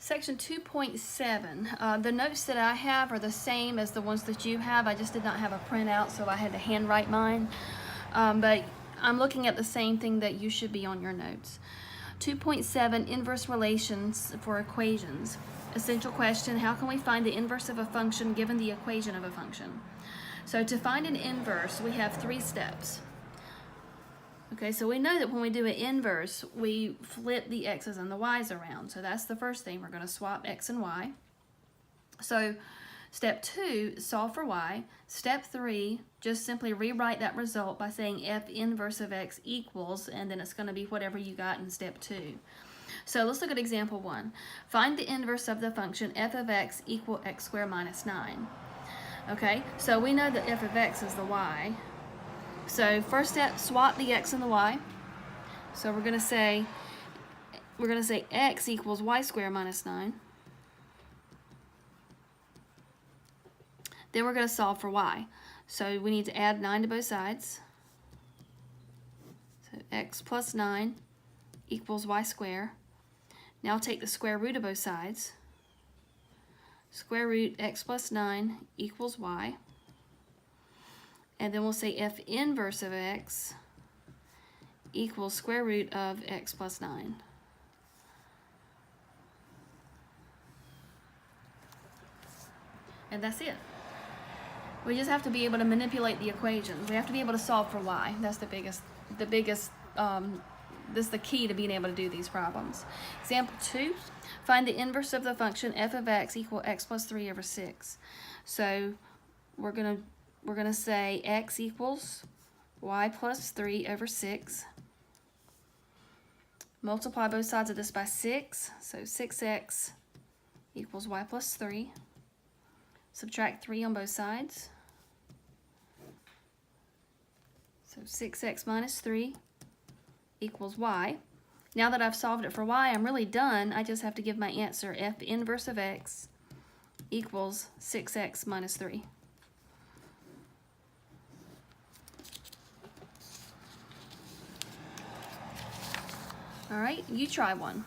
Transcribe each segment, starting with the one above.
Section 2.7, the notes that I have are the same as the ones that you have. I just did not have a printout, so I had to handwrite mine. But I'm looking at the same thing that you should be on your notes. 2.7, inverse relations for equations. Essential question, how can we find the inverse of a function given the equation of a function? So to find an inverse, we have 3 steps. Okay, so we know that when we do an inverse, we flip the x's and the y's around. So that's the first thing. We're going to swap x and y. So step 2, solve for y. Step 3, just simply rewrite that result by saying f inverse of x equals, and then it's going to be whatever you got in step 2. So let's look at example 1. Find the inverse of the function f of x equal x squared minus 9. Okay, so we know that f of x is the y. So first step, swap the x and the y. So we're gonna say x equals y squared minus 9. Then we're gonna solve for y. So we need to add 9 to both sides. So x plus 9 equals y squared. Now take the square root of both sides. Square root x plus 9 equals y. And then we'll say f inverse of x equals square root of x plus 9. And that's it. We just have to be able to manipulate the equations. We have to be able to solve for y. That's this is the key to being able to do these problems. Example 2, find the inverse of the function f of x equal x plus 3 over 6. So we're gonna say x equals y plus 3 over 6. Multiply both sides of this by 6, so 6x equals y plus 3. Subtract 3 on both sides. So 6x minus 3 equals y. Now that I've solved it for y, I'm really done. I just have to give my answer f inverse of x equals 6x minus 3. All right, you try one.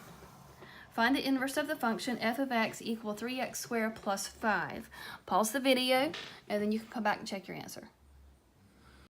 Find the inverse of the function f of x equal 3x squared plus 5. Pause the video, and then you can come back and check your answer.